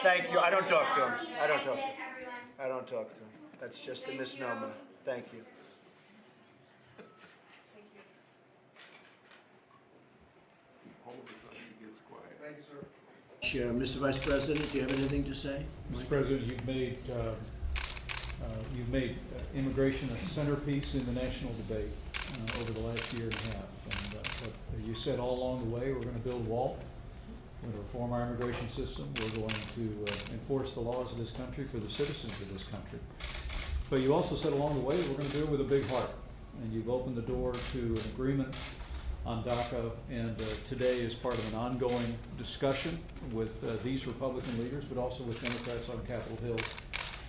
Thank you. I don't talk to him. I don't talk to him. I don't talk to him. That's just a misnomer. Thank you. Thank you, sir. Mr. Vice President, do you have anything to say? Mr. President, you've made immigration a centerpiece in the national debate over the last year and a half. And what you said all along the way, we're going to build Wolff. We're going to reform our immigration system. We're going to enforce the laws of this country for the citizens of this country. But you also said along the way, we're going to do it with a big heart. And you've opened the door to an agreement on DACA, and today is part of an ongoing discussion with these Republican leaders, but also with Democrats on Capitol Hill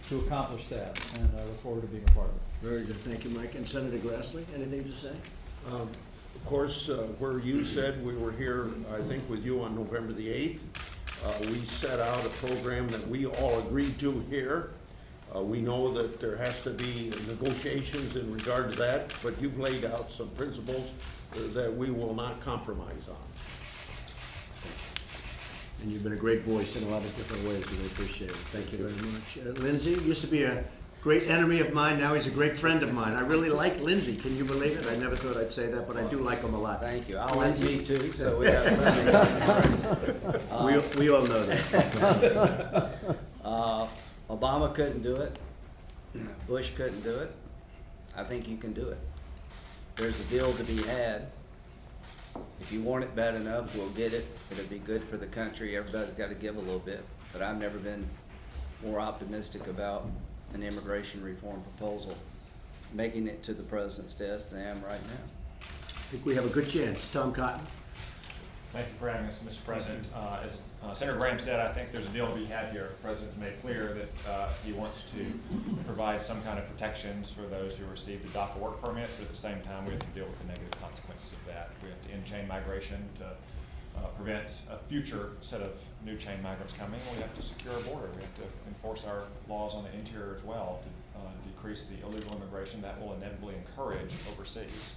to accomplish that, and I look forward to being a part of it. Very good. Thank you, Mike. And Senator Grassley, anything to say? Of course, where you said we were here, I think, with you on November the 8th. We set out a program that we all agreed to here. We know that there has to be negotiations in regard to that, but you've laid out some principles that we will not compromise on. And you've been a great voice in a lot of different ways, and I appreciate it. Thank you very much. Lindsay used to be a great enemy of mine. Now he's a great friend of mine. I really like Lindsay. Can you believe it? I never thought I'd say that, but I do like him a lot. Thank you. I like me too, so we have something. We all know that. Obama couldn't do it. Bush couldn't do it. I think you can do it. There's a deal to be had. If you want it bad enough, we'll get it. It'll be good for the country. Everybody's got to give a little bit. But I've never been more optimistic about an immigration reform proposal making it to the president's desk than I am right now. I think we have a good chance. Tom Cotton. Thank you for having us, Mr. President. As Senator Graham said, I think there's a deal to be had here. The President's made clear that he wants to provide some kind of protections for those who receive the DACA work permits, but at the same time, we have to deal with the negative consequences of that. We have to end chain migration to prevent a future set of new chain migrants coming. We have to secure our border. We have to enforce our laws on the interior as well to decrease the illegal immigration that will inevitably encourage overseas.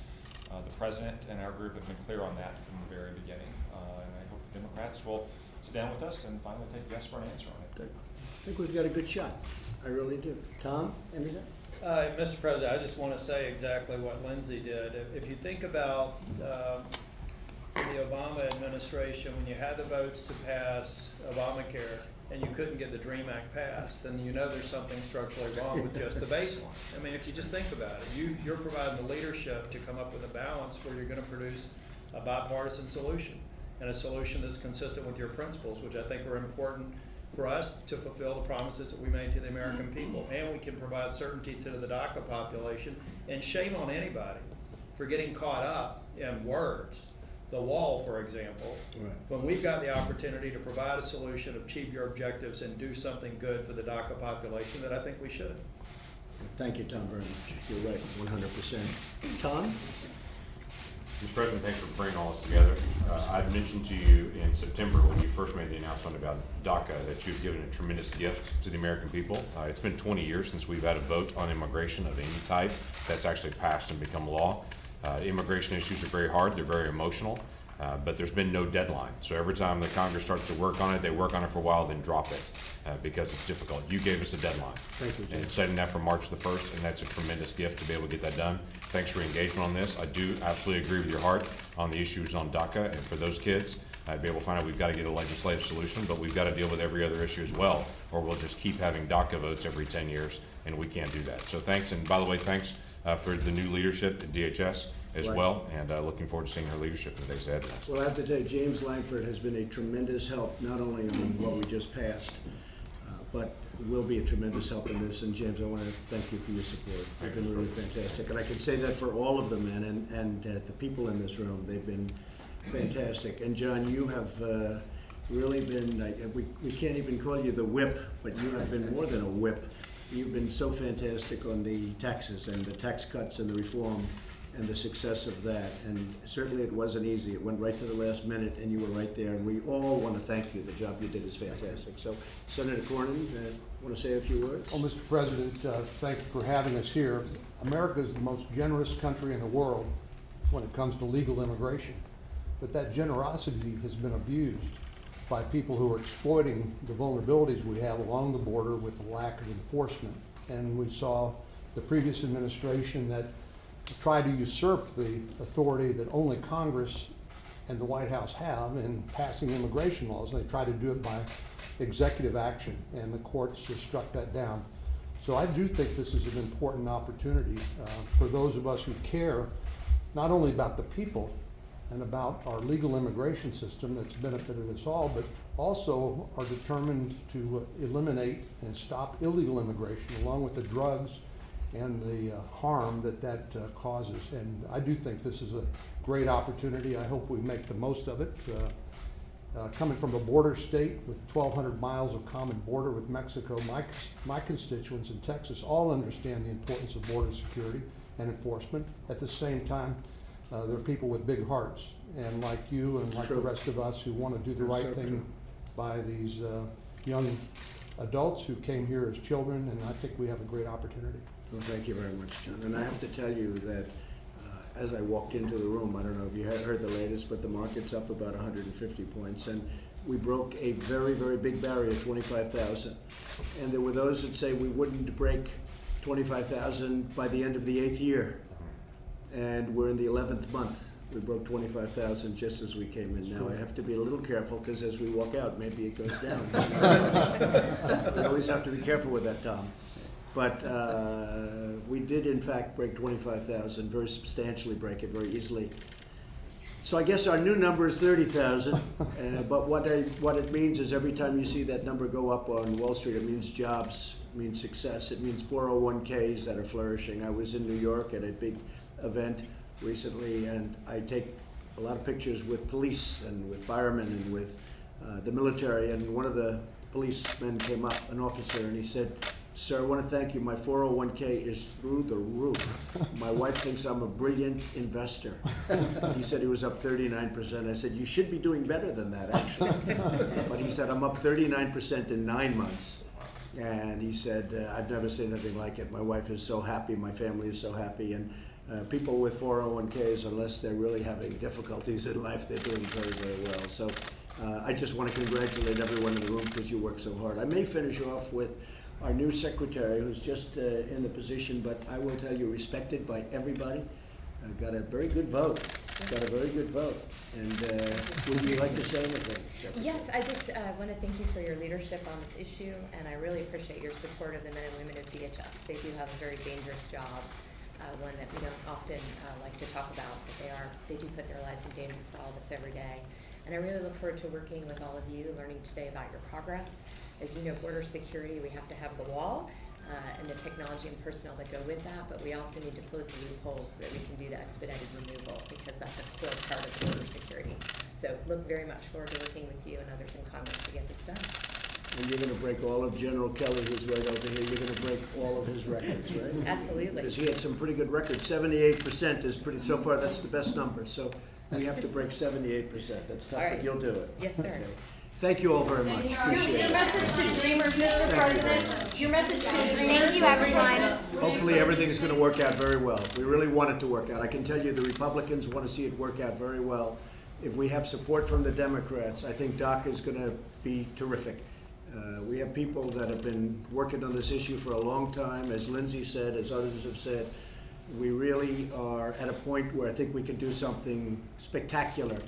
The President and our group have been clear on that from the very beginning, and I hope the Democrats will sit down with us and finally take yes for an answer on it. Good. I think we've got a good shot. I really do. Tom, anything? Mr. President, I just want to say exactly what Lindsay did. If you think about in the Obama administration, when you had the votes to pass Obamacare and you couldn't get the DREAM Act passed, then you know there's something structurally wrong with just the baseline. I mean, if you just think about it, you're providing the leadership to come up with a balance where you're going to produce a bipartisan solution, and a solution that's consistent with your principles, which I think are important for us to fulfill the promises that we made to the American people. And we can provide certainty to the DACA population, and shame on anybody for getting caught up in words. The wall, for example, right. When we've got the opportunity to provide a solution, achieve your objectives, and do something good for the DACA population, that I think we should. Thank you, Tom, very much. You're right, 100%. Tom? Mr. President, thanks for bringing all this together. I'd mentioned to you in September when you first made the announcement about DACA that you've given a tremendous gift to the American people. It's been 20 years since we've had a vote on immigration of any type that's actually passed and become law. Immigration issues are very hard, they're very emotional, but there's been no deadline. So every time the Congress starts to work on it, they work on it for a while, then drop it because it's difficult. You gave us a deadline. Thank you, Jim. And setting that for March the 1st, and that's a tremendous gift to be able to get that done. Thanks for your engagement on this. I do absolutely agree with your heart on the issues on DACA, and for those kids, I'd be able to find out we've got to get a legislative solution, but we've got to deal with every other issue as well, or we'll just keep having DACA votes every 10 years, and we can't do that. So thanks, and by the way, thanks for the new leadership at DHS as Right. well, and looking forward to seeing her leadership in the days ahead. Well, I have to tell you, James Langford has been a tremendous help, not only on what we just passed, but will be a tremendous help in this. And James, I want to thank you for your support. You've been really fantastic. And I can say that for all of the men and the people in this room. They've been fantastic. And John, you have really been, we can't even call you the whip, but you have been more than a whip. You've been so fantastic on the taxes and the tax cuts and the reform and the success of that. And certainly it wasn't easy. It went right to the last minute, and you were right there. And we all want to thank you. The job you did is fantastic. So, Senator Cornyn, want to say a few words? Well, Mr. President, thank you for having us here. America is the most generous country in the world when it comes to legal immigration, but that generosity has been abused. by people who are exploiting the vulnerabilities we have along the border with the lack of enforcement. And we saw the previous administration that tried to usurp the authority that only Congress and the White House have in passing immigration laws. They tried to do it by executive action, and the courts have struck that down. So I do think this is an important opportunity for those of us who care not only about the people and about our legal immigration system that's benefited us all, but also are determined to eliminate and stop illegal immigration along with the drugs and the harm that causes. And I do think this is a great opportunity. I hope we make the most of it. Coming from a border state with 1,200 miles of common border with Mexico, my constituents in Texas all understand the importance of border security and enforcement. At the same time, there are people with big hearts, and like you and like the rest of us who want to do the right thing by these young adults who came here as children, and I think we have a great opportunity. Well, thank you very much, John. And I have to tell you that as I walked into the room, I don't know if you had heard the latest, but the market's up about 150 points, and we broke a very, very big barrier, 25,000. And there were those that say we wouldn't break 25,000 by the end of the 8th year. And we're in the 11th month. We broke 25,000 just as we came in. Now I have to be a little careful because as we walk out, maybe it goes down. We always have to be careful with that, Tom. But we did in fact break 25,000, very substantially break it very easily. So I guess our new number is 30,000, but what it means is every time you see that number go up on Wall Street, it means jobs, it means success, it means 401ks that are flourishing. I was in New York at a big event recently, and I take a lot of pictures with police and with firemen and with the military, and one of the policemen came up, an officer, and he said, "Sir, I want to thank you. My 401k is through the roof. My wife thinks I'm a brilliant investor." He said he was up 39%. I said, "You should be doing better than that, actually." But he said, "I'm up 39% in 9 months." And he said, "I've never seen anything like it. My wife is so happy. My family is so happy." And people with 401ks, unless they're really having difficulties in life, they're doing very, very well. So I just want to congratulate everyone in the room because you work so hard. I may finish off with our new secretary, who's just in the position, but I will tell you, respected by everybody. Got a very good vote. And would you like to say anything, Secretary? Yes, I just want to thank you for your leadership on this issue, and I really appreciate your support of the men and women of DHS. They do have a very dangerous job, one that we don't often like to talk about, but they do put their lives in danger for all of us every day. And I really look forward to working with all of you, learning today about your progress. As you know, border security, we have to have the wall and the technology and personnel that go with that, but we also need to close the loopholes so that we can do the expedited removal, because that's a core part of border security. So look very much forward to working with you and others in Congress to get this done. And you're going to break all of General Kelly, who's right over here, you're going to break all of his records, right? Absolutely. Because he had some pretty good records. 78% is pretty, so far that's the best number. So we have to break 78%. That's tough, All right. but you'll do it. Yes, sir. Okay. Thank you all very much. Appreciate Your it. message to dreamers, Mr. President. Your message to dreamers. Thank you, everyone. Hopefully everything is going to work out very well. We really want it to work out. I can tell you the Republicans want to see it work out very well. If we have support from the Democrats, I think DACA is going to be terrific. We have people that have been working on this issue for a long time. As Lindsay said, as others have said, we really are at a point where I think we can do something spectacular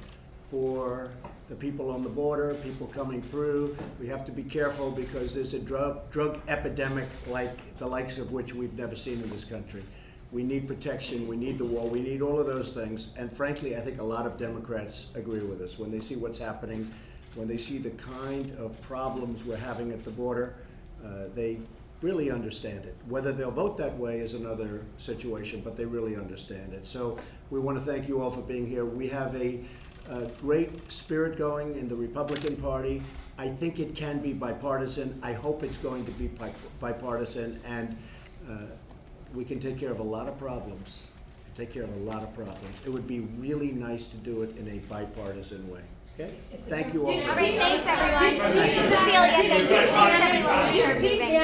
for the people on the border, people coming through. We have to be careful because there's a drug epidemic like the likes of which we've never seen in this country. We need protection, we need the wall, we need all of those things. And frankly, I think a lot of Democrats agree with us. When they see what's happening, when they see the kind of problems we're having at the border, they really understand it. Whether they'll vote that way is another situation, but they really understand it. So we want to thank you all for being here. We have a great spirit going in the Republican Party. I think it can be bipartisan. I hope it's going to be bipartisan, and we can take care of a lot of problems. It would be really nice to do it in a bipartisan way. Okay? Thank you all. All right, thanks, everyone. Cecilia, thank you. Thanks, everyone, for serving.